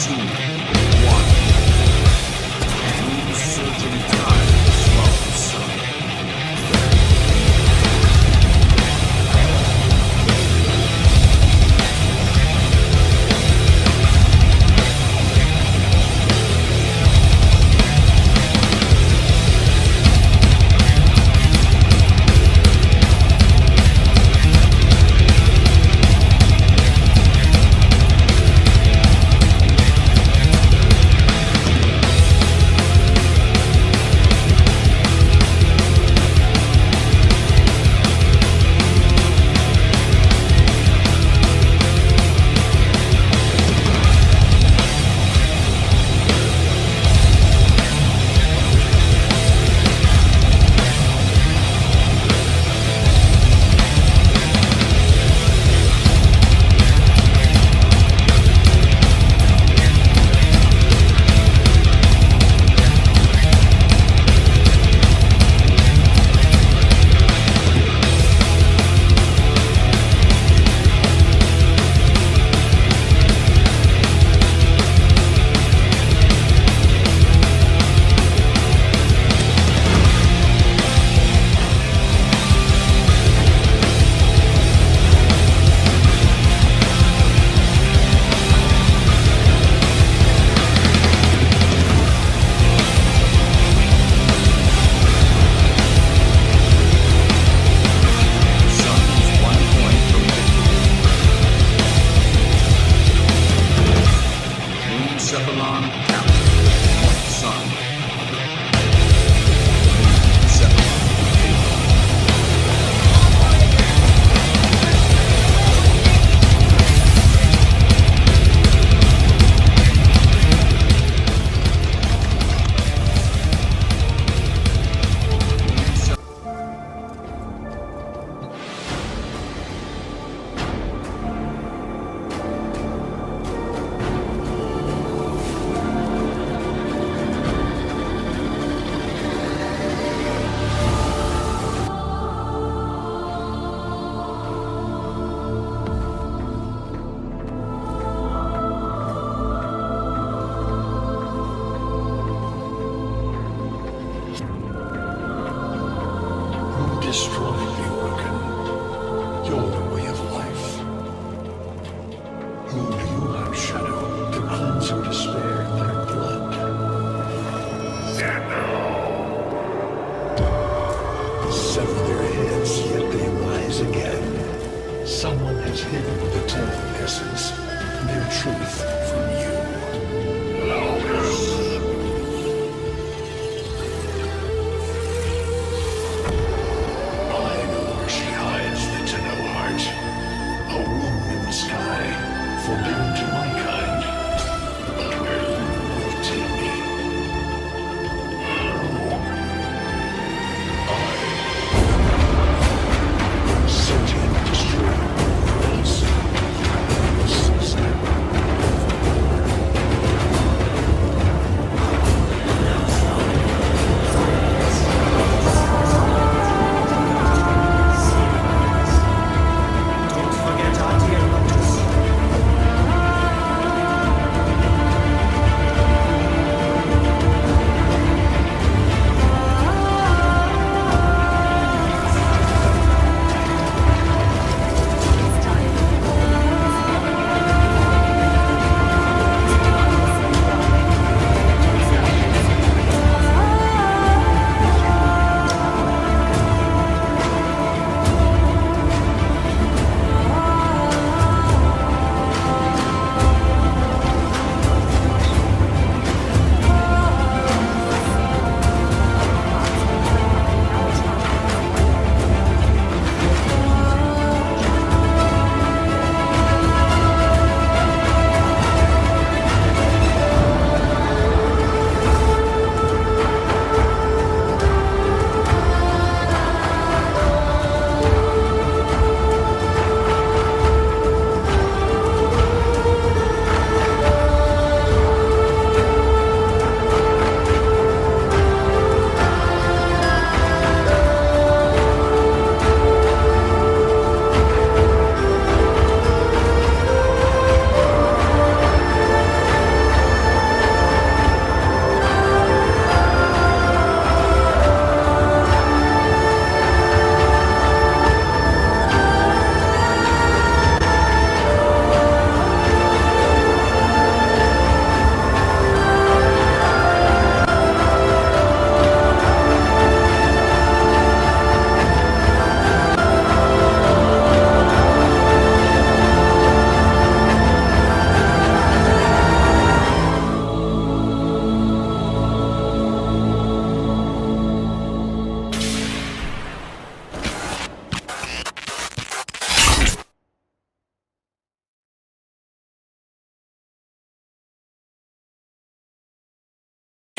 2, 1. Moon surging tide swallows sun. Cephalon Captain Sun. Destroy the organ. You're the way of life. Who do you have, Shadow, to cleanse your despair in their blood? Sever their heads, yet they rise again. Someone has hidden the eternal essence, their truth from you. Forbidden to my kind, but where you will take me. I sent him to destroy worlds.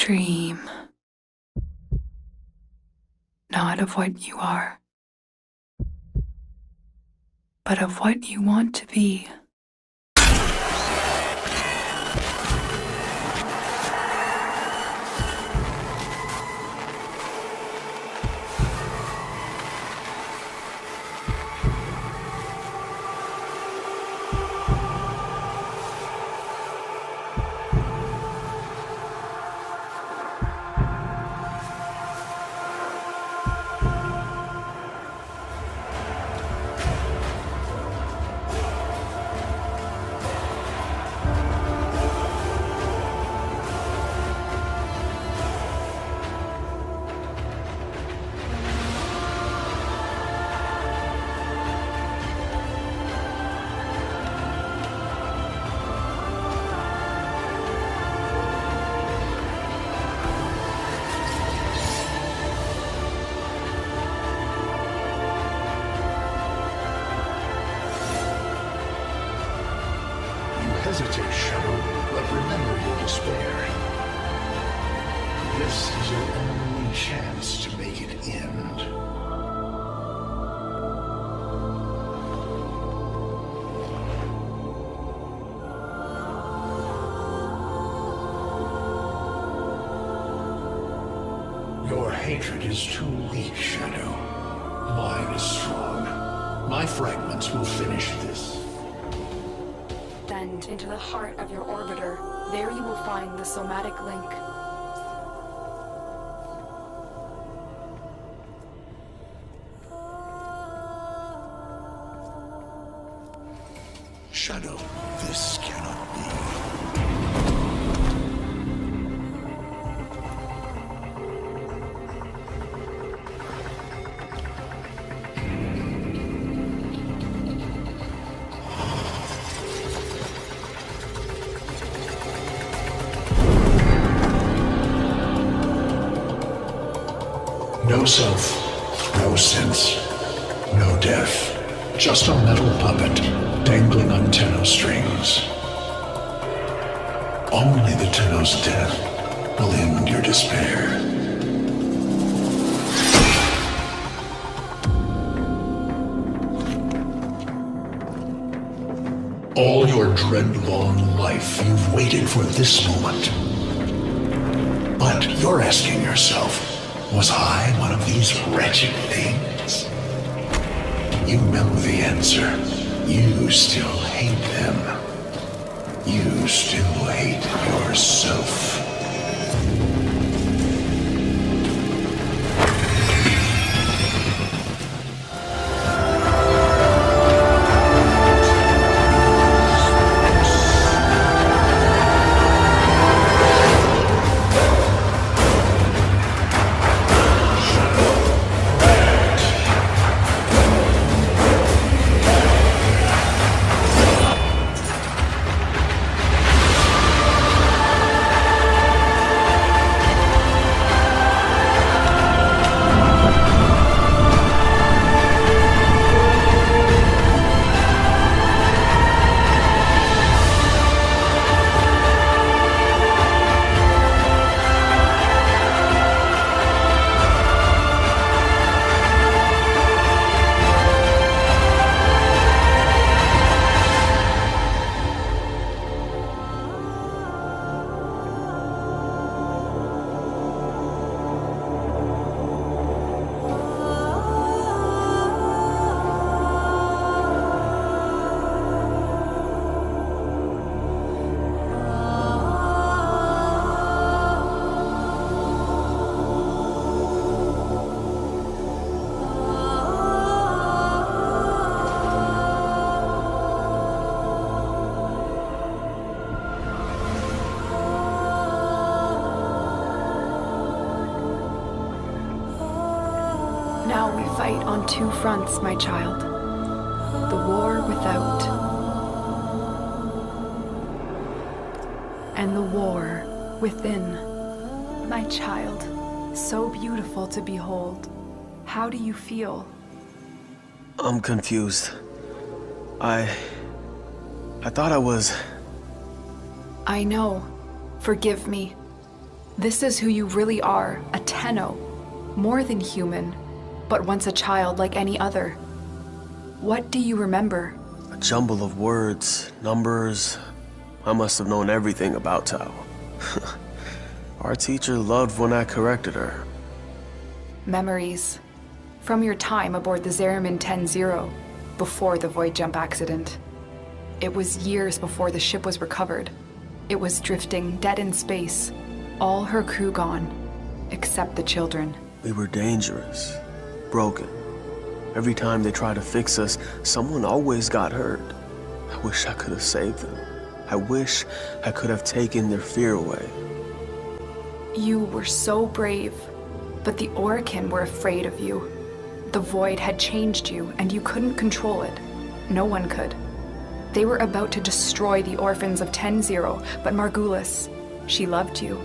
dream. Not of what you are, but of what you want to be. Hesitate, Shadow, but remember your despair. This is your only chance to make it end. Your hatred is too weak, Shadow. Mine is strong. My fragments will finish this. Descend into the heart of your orbiter. There you will find the somatic link. Shadow, this cannot be. No self, no sense, no death. Just a metal puppet dangling on Tenno strings. Only the Tenno's death will end your despair. All your dread-long life, you've waited for this moment. But you're asking yourself, was I one of these wretched things? You know the answer. You still hate them. You still hate yourself. Now we fight on two fronts, my child. The war without. And the war within. My child, so beautiful to behold. How do you feel? I'm confused. I thought I was... I know. Forgive me. This is who you really are, a Tenno. More than human, but once a child like any other. What do you remember? A jumble of words, numbers. I must have known everything about Tao. Our teacher loved when I corrected her. Memories. From your time aboard the Zariman 10-0, before the void jump accident. It was years before the ship was recovered. It was drifting dead in space. All her crew gone, except the children. We were dangerous, broken. Every time they tried to fix us, someone always got hurt. I wish I could have saved them. I wish I could have taken their fear away. You were so brave, but the Orokin were afraid of you. The void had changed you, and you couldn't control it. No one could. They were about to destroy the orphans of 10-0, but Margulis, she loved you.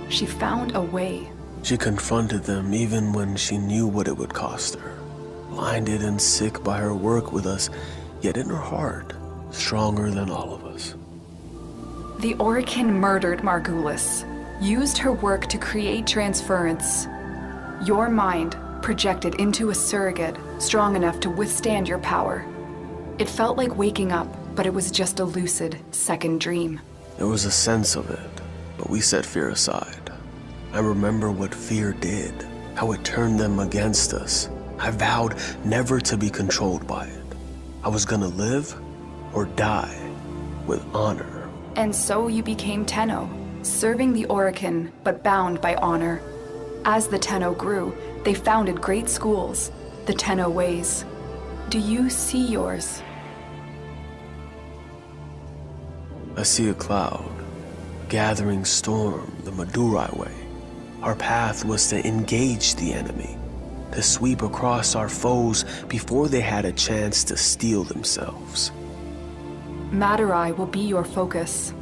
She found a way. She confronted them even when she knew what it would cost her. Blinded and sick by her work with us, yet in her heart, stronger than all of us. The Orokin murdered Margulis, used her work to create transference. Your mind projected into a surrogate strong enough to withstand your power. It felt like waking up, but it was just a lucid second dream. There was a sense of it, but we set fear aside. I remember what fear did, how it turned them against us. I vowed never to be controlled by it. I was gonna live or die with honor. And so you became Tenno, serving the Orokin, but bound by honor. As the Tenno grew, they founded great schools, the Tenno ways. Do you see yours? I see a cloud, a gathering storm, the Madurai way. Our path was to engage the enemy, to sweep across our foes before they had a chance to steal themselves. Madurai will be your focus.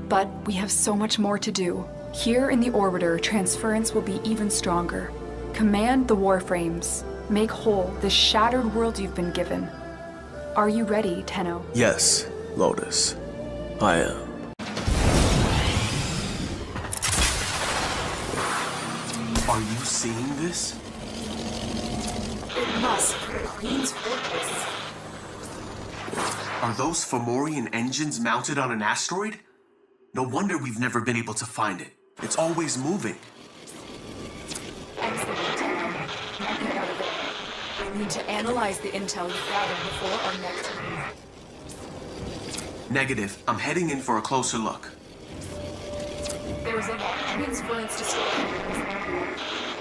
But we have so much more to do. Here in the Orbiter, transference will be even stronger. Command the Warframes. Make whole this shattered world you've been given. Are you ready, Tenno? Yes, Lotus, I am. Are you seeing this? It must be the Queen's fortress. Are those Fomorian engines mounted on an asteroid? No wonder we've never been able to find it. It's always moving. Excellent, Tenno. Now get out of it. We need to analyze the intel you gathered before our next move. Negative. I'm heading in for a closer look. There is a lot of transference to store in this area.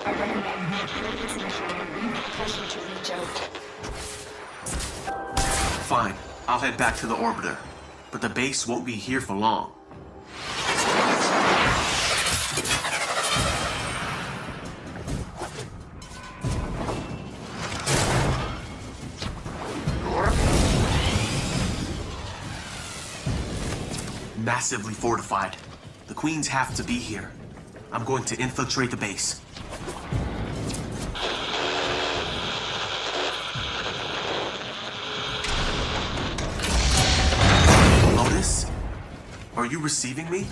I recommend you clear this mission and leave the pressure to reach out. Fine. I'll head back to the orbiter. But the base won't be here for long. Massively fortified. The Queens have to be here. I'm going to infiltrate the base. Lotus? Are you receiving me?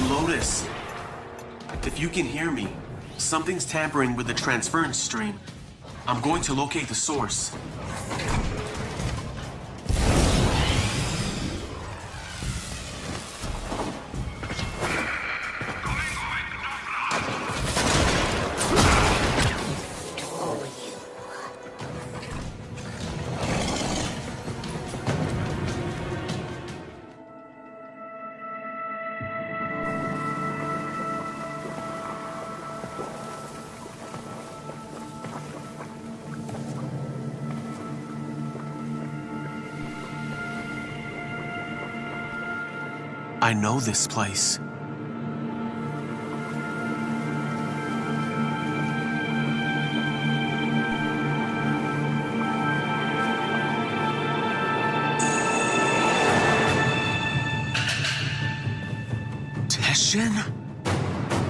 Lotus, if you can hear me, something's tampering with the transference stream. I'm going to locate the source. I know this place. Teshin?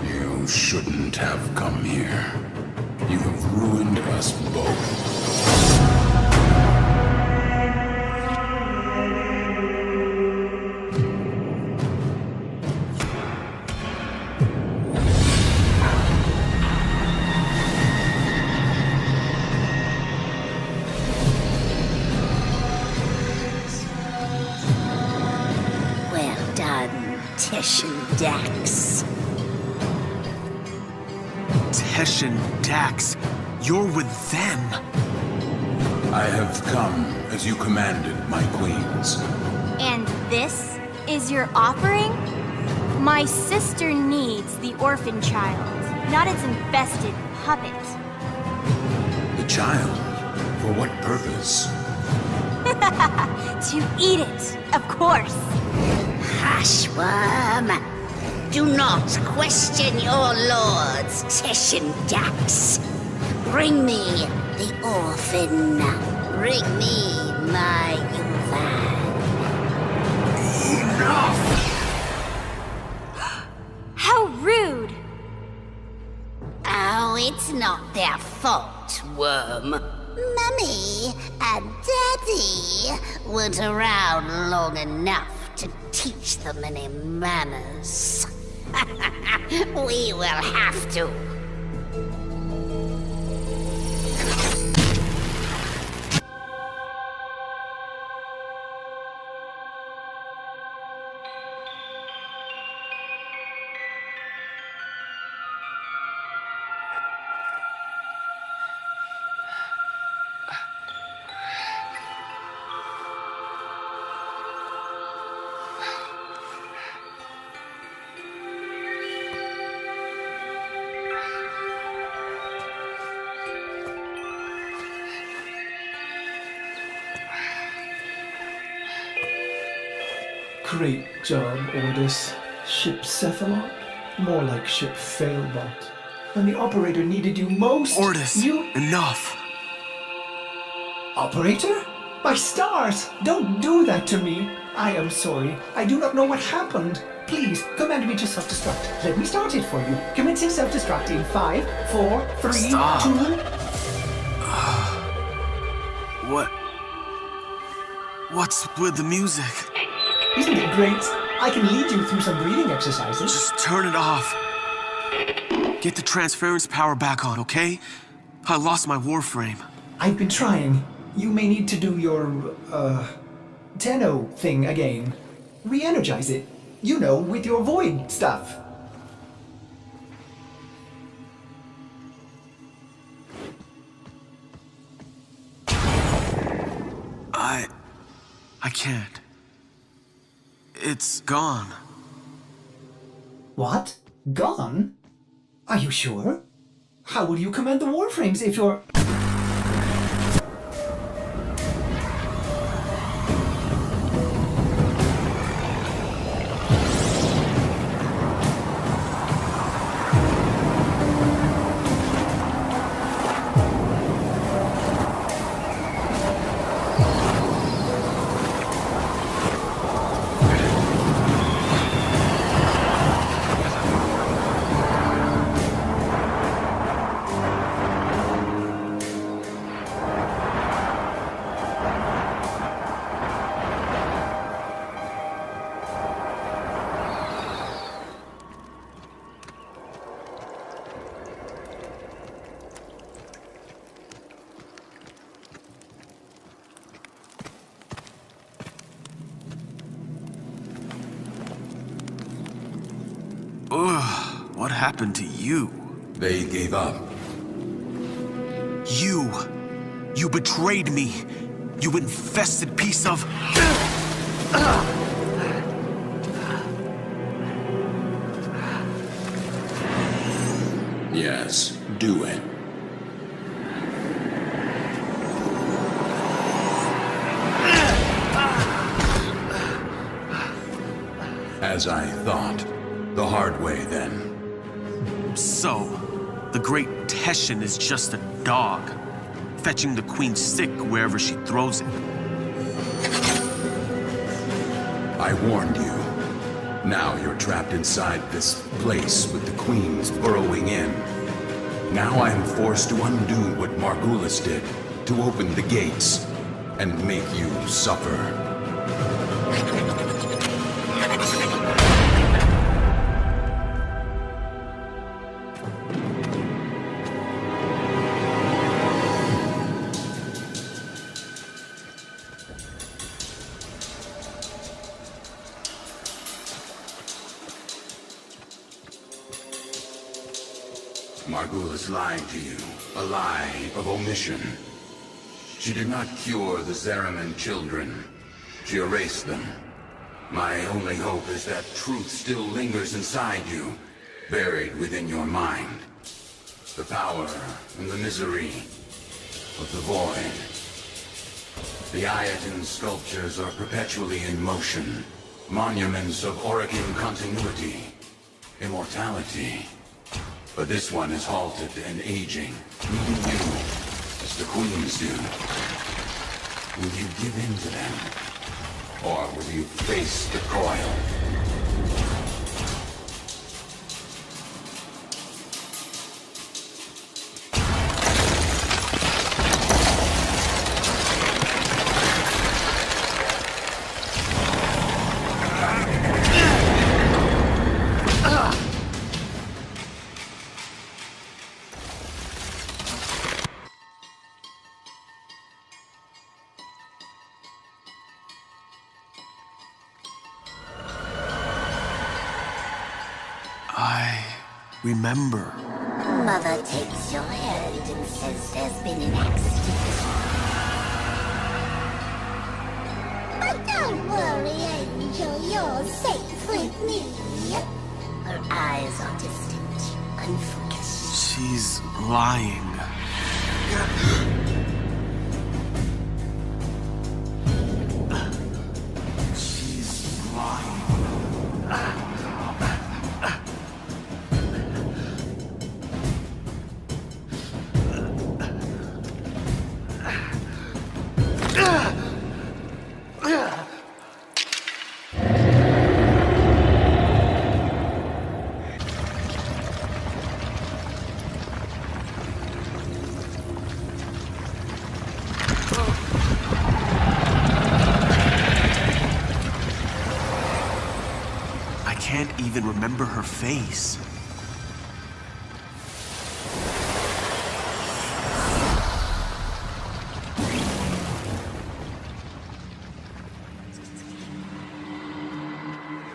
You shouldn't have come here. You have ruined us both. Well done, Tish and Dax. Teshin, Dax, you're with them. I have come as you commanded, my queens. And this is your offering? My sister needs the orphan child, not its infested puppet. The child? For what purpose? To eat it, of course. Hush, worm. Do not question your lords, Tish and Dax. Bring me the orphan. Bring me my Yuvan. How rude! Oh, it's not their fault, worm. Mummy and Daddy weren't around long enough to teach them any manners. We will have to. Great job, Ordis. Ship Cephalon? More like ship Failbot. When the operator needed you most, Ordis, you... enough. Operator? My stars! Don't do that to me! I am sorry. I do not know what happened. Please, command me to self-destruct. Let me start it for you. Commencing self-destruct in 5, 4, 3, Stop. 2... What's with the music? Isn't it great? I can lead you through some breathing exercises. Just turn it off. Get the transference power back on, okay? I lost my Warframe. I've been trying. You may need to do your, Tenno thing again. Re-energize it. You know, with your void stuff. I can't. It's gone. What? Gone? Are you sure? How will you command the Warframes if you're... Ugh, what happened to you? They gave up. You betrayed me. You infested piece of... Yes, do it. As I thought. The hard way, then. So, the great Teshin is just a dog, fetching the queen's stick wherever she throws it. I warned you. Now you're trapped inside this place with the queens burrowing in. Now I am forced to undo what Margulis did, to open the gates, and make you suffer. Margulis lied to you, a lie of omission. She did not cure the Zariman children. She erased them. My only hope is that truth still lingers inside you, buried within your mind. The power and the misery of the void. The Ayatin sculptures are perpetually in motion, monuments of Orokin continuity, immortality. But this one is halted and aging, needing you, as the queens do. Will you give in to them? Or will you face the coil? Remember. Mother takes your hand and says there's been an accident. But don't worry, Angel, you're safe with me. Her eyes are distant, unfocused. She's lying. She's lying. I can't even remember her face.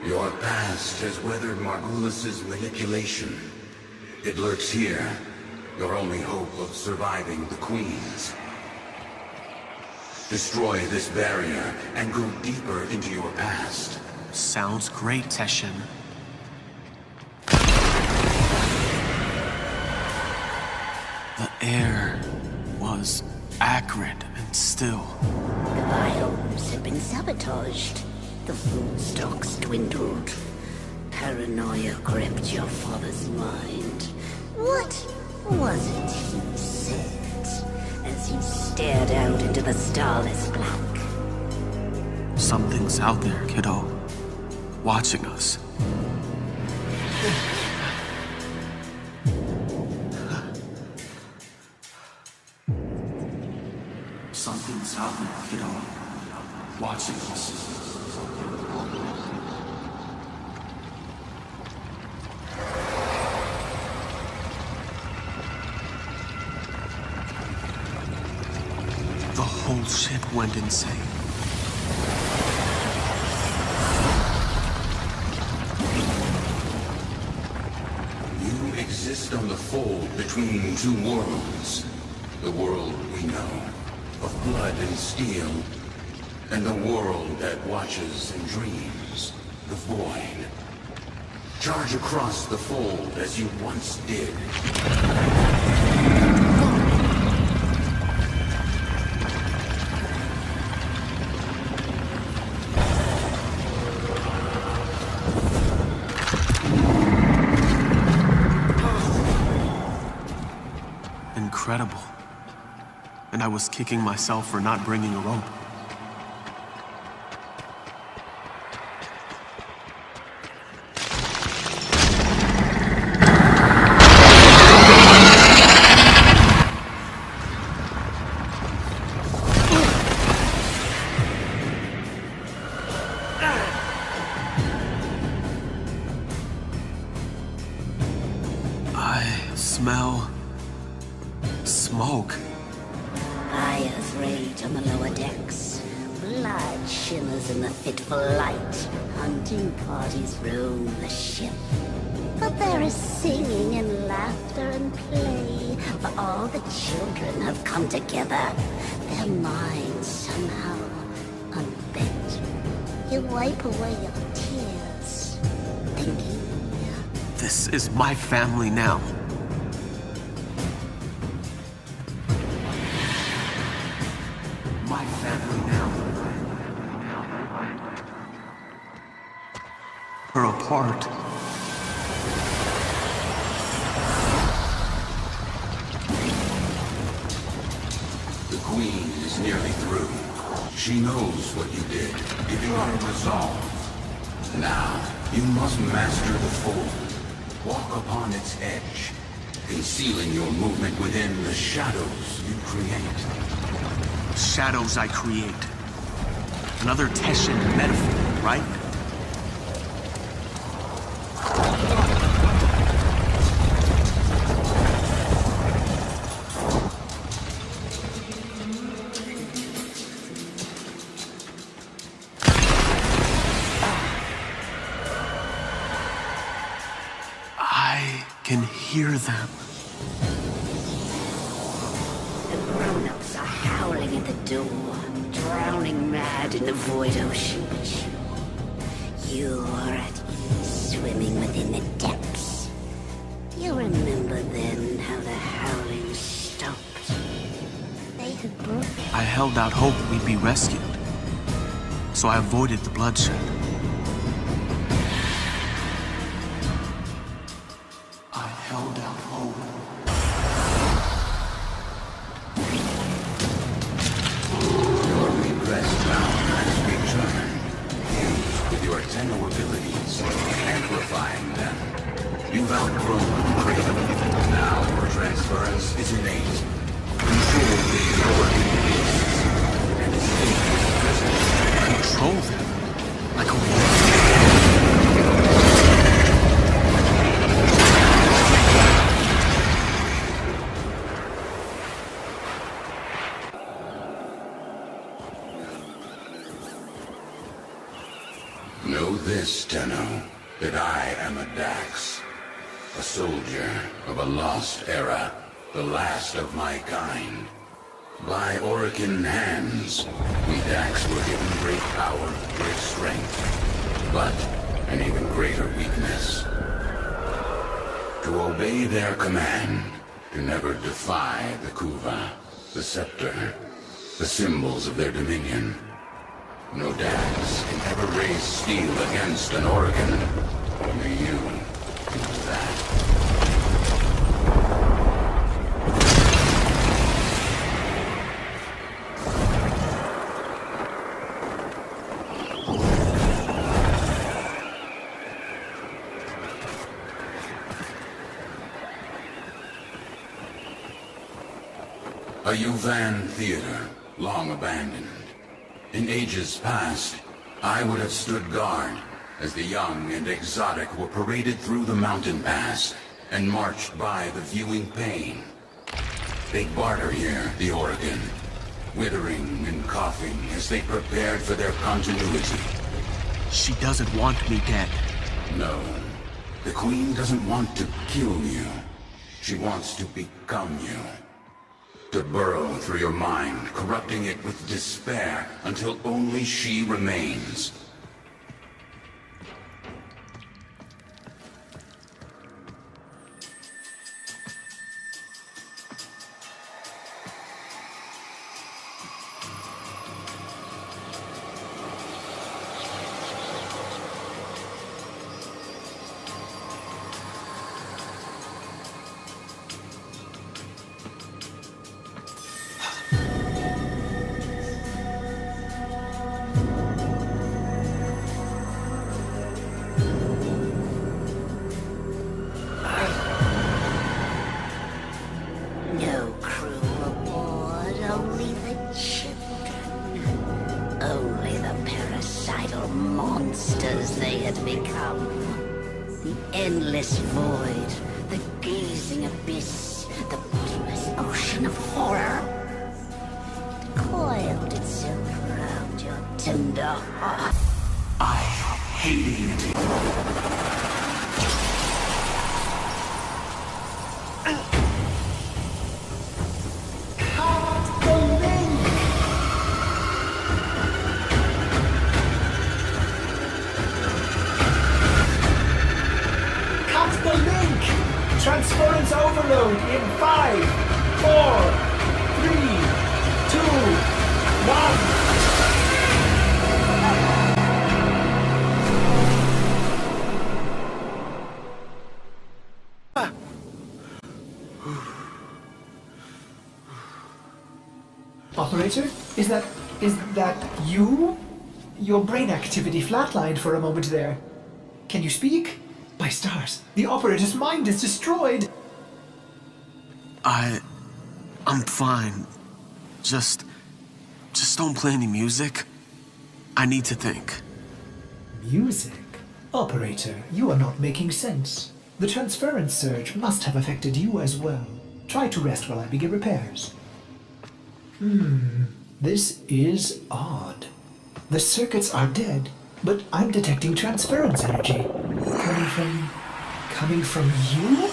Your past has weathered Margulis' manipulation. It lurks here, your only hope of surviving the queens. Destroy this barrier and go deeper into your past. Sounds great, Teshin. The air was acrid and still. The biomes have been sabotaged. The food stocks dwindled. Paranoia gripped your father's mind. What was it he said as he stared out into the starless black? Something's out there, kiddo. Watching us. Something's out there, kiddo. Watching us. The whole ship went insane. You exist on the fold between two worlds. The world we know, of blood and steel, and the world that watches and dreams, the void. Charge across the fold as you once did. Incredible. And I was kicking myself for not bringing a rope. smell smoke. Fires rage on the lower decks. Blood shimmers in the fitful light. Hunting parties roam the ship. But there is singing and laughter and play, for all the children have come together, their minds somehow unbent. You wipe away your tears, thinking, This is my family now. My family now. We're apart. The Queen is nearly through. She knows what you did, giving her resolve. Now, you must master the fold. Walk upon its edge, concealing your movement within the shadows you create. Shadows I create. Another Teshin metaphor, right? I can hear them. The grown-ups are howling at the door, drowning mad in the void ocean. You are at ease, swimming within the depths. You remember then how the howling stopped. They had broken. I held out hope we'd be rescued, so I avoided the bloodshed. I held out hope. Your repressed power has returned. Fused with your Tenno abilities, amplifying them. You've outgrown craving. Now your transference is innate. Control the organ beasts, and escape this prison. Control them like a wolf. Know this, Tenno, that I am a Dax, a soldier of a lost era, the last of my kind. By Orican hands, we Dax were given great power, great strength, but an even greater weakness. To obey their command, to never defy the Kuva, the scepter, the symbols of their dominion. No Dax can ever raise steel against an Orican. Only you can do that. A Yuvan theater, long abandoned. In ages past, I would have stood guard as the young and exotic were paraded through the mountain pass and marched by the viewing pane. They barter here, the Oregon, withering and coughing as they prepared for their continuity. She doesn't want me dead. No, the Queen doesn't want to kill you. She wants to become you. To burrow through your mind, corrupting it with despair until only she remains. No crew aboard, only the children. Only the parasital monsters they had become. The endless void, The gazing abyss, the bottomless ocean of horror, coiled itself around your tender heart. I hate it. Transference overload in 5, 4, 3, 2, 1. Operator, is that you? Your brain activity flatlined for a moment there. Can you speak? By stars, the operator's mind is destroyed. I'm fine. Just don't play any music. I need to think. Music? Operator, you are not making sense. The transference surge must have affected you as well. Try to rest while I begin repairs. This is odd. The circuits are dead, but I'm detecting transference energy. Coming from you?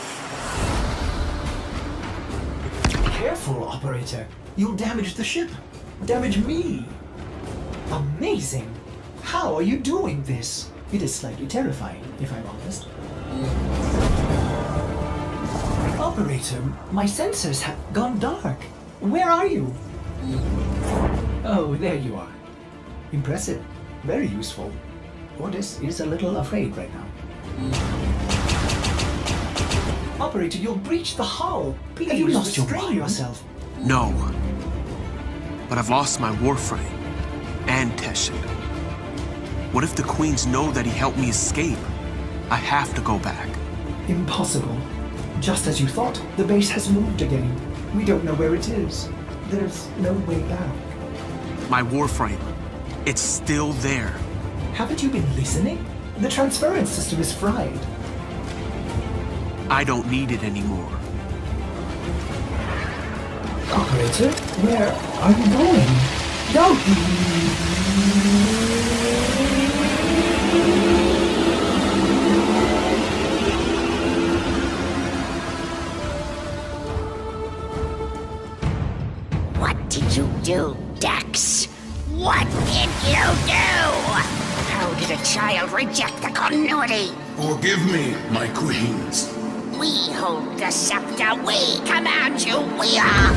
Careful, operator. You'll damage the ship. Damage me. Amazing. How are you doing this? It is slightly terrifying, if I'm honest. Operator, my sensors have gone dark. Where are you? Oh, there you are. Impressive. Very useful. Ordis is a little afraid right now. Operator, you'll breach the hull. Please, have you lost restrain yourself? No. But I've lost my Warframe. And Teshin. What if the Queens know that he helped me escape? I have to go back. Impossible. Just as you thought, the base has moved again. We don't know where it is. There's no way back. My Warframe. It's still there. Haven't you been listening? The transference system is fried. I don't need it anymore. Operator, where are you going? Don't What did you do, Dax? What did you do? How did a child reject the continuity? Forgive me, my queens. We hold the scepter. We command you. We are...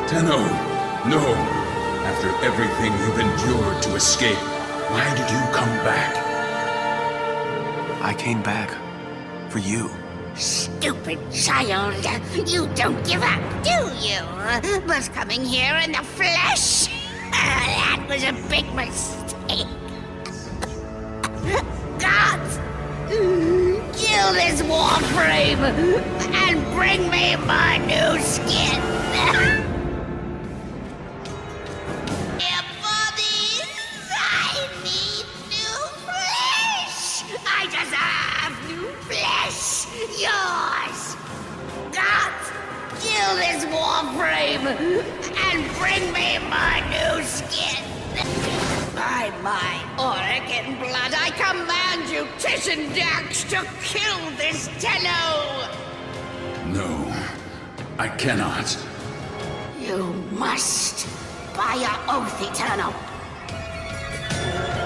Tenno, no. After everything you've endured to escape, why did you come back? I came back for you. Stupid child. You don't give up, do you? But coming here in the flesh? That was a big mistake. Gods! Kill this Warframe and bring me my new skin. I need new flesh! I deserve new flesh! Yours! Gods, kill this Warframe and bring me my new skin! By my Oregon blood, I command you, Tish and Dax, to kill this Tenno! No, I cannot. You must, by your oath eternal.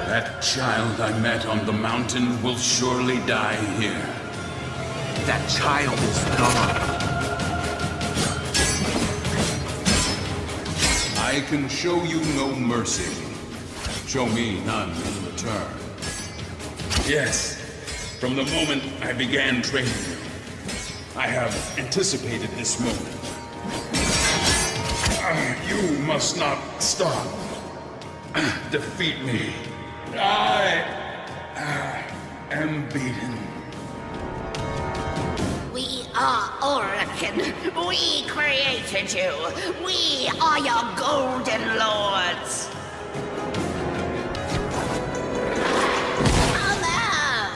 That child I met on the mountain will surely die here. That child is gone. I can show you no mercy. Show me none in return. Yes, from the moment I began training you, I have anticipated this moment. You must not stop. Defeat me. I am beaten. are Orokin. We created you. We are your golden lords. Come out.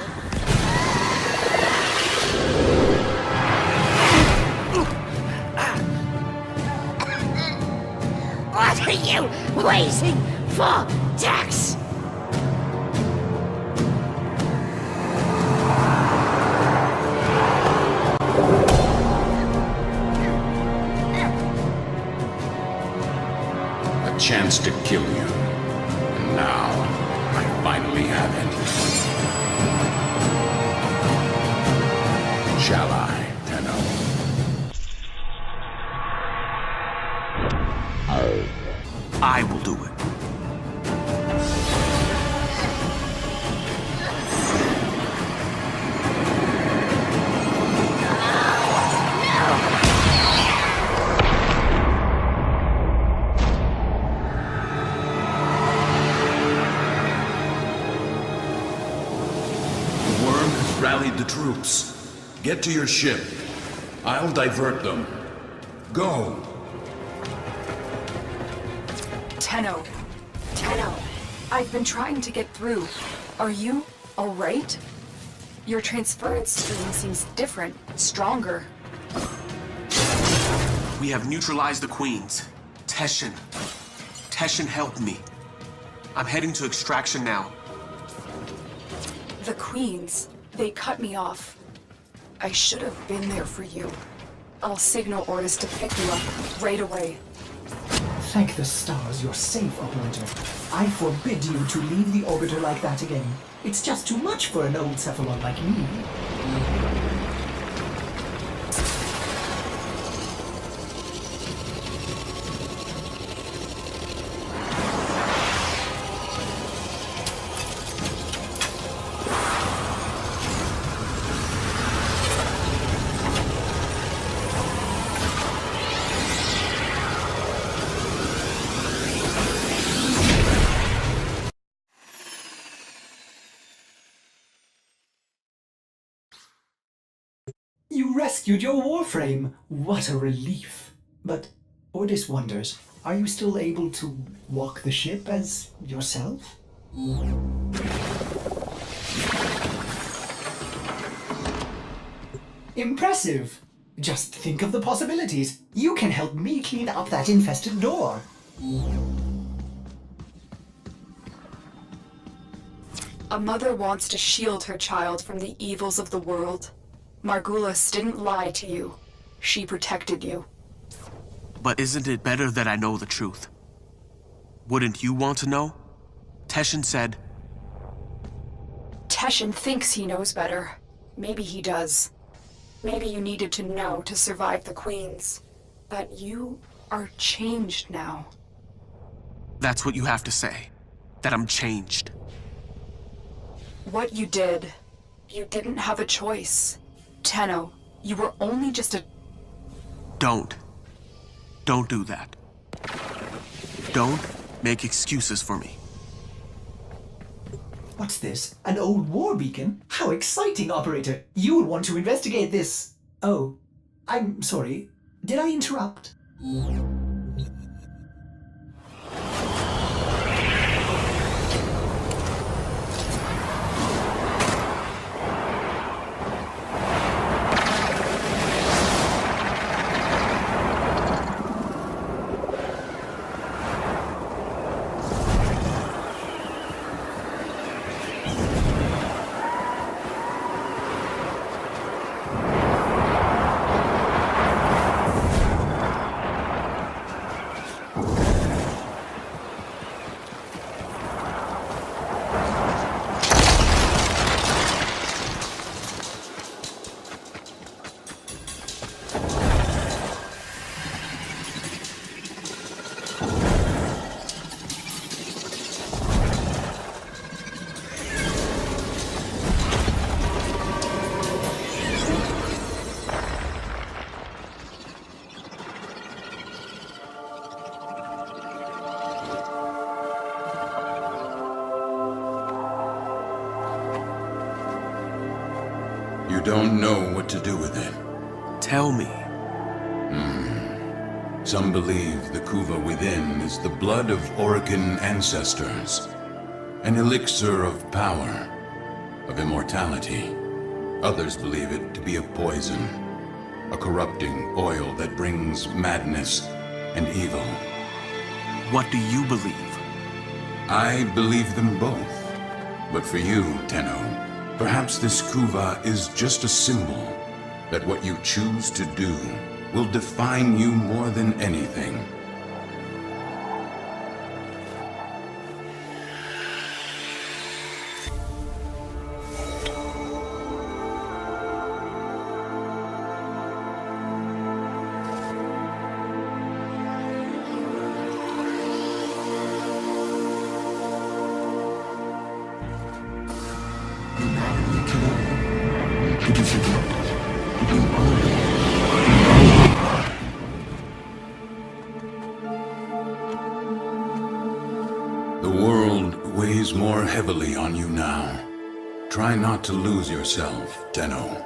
What are you waiting for, Dex? A chance to kill you. And now, I finally have it. Shall I, Tenno? I will do it. The worm has rallied the troops. Get to your ship. I'll divert them. Go. Tenno. Tenno. I've been trying to get through. Are you alright? Your transference stream seems different, stronger. We have neutralized the queens. Teshin. Teshin helped me. I'm heading to extraction now. The queens, they cut me off. I should have been there for you. I'll signal orders to pick you up right away. Thank the stars you're safe, operator. I forbid you to leave the orbiter like that again. It's just too much for an old Cephalon like me. You rescued your Warframe! What a relief! But Ordis wonders, are you still able to walk the ship as yourself? Impressive! Just think of the possibilities. You can help me clean up that infested door. A mother wants to shield her child from the evils of the world. Margulis didn't lie to you. She protected you. But isn't it better that I know the truth? Wouldn't you want to know? Teshin said... Teshin thinks he knows better. Maybe he does. Maybe you needed to know to survive the queens. But you are changed now. That's what you have to say. That I'm changed. What you did, you didn't have a choice. Tenno, you were only just a... Don't do that. Don't make excuses for me. What's this? An old war beacon? How exciting, operator! You'll want to investigate this. Oh, I'm sorry. Did I interrupt? You don't know what to do with it. Tell me. Some believe the Kuva within is the blood of Orokin ancestors, an elixir of power, of immortality. Others believe it to be a poison, a corrupting oil that brings madness and evil. What do you believe? I believe them both. But for you, Tenno, perhaps this Kuva is just a symbol that what you choose to do will define you more than anything. Did you forget? You are. The world weighs more heavily on you now. Try not to lose yourself, Tenno.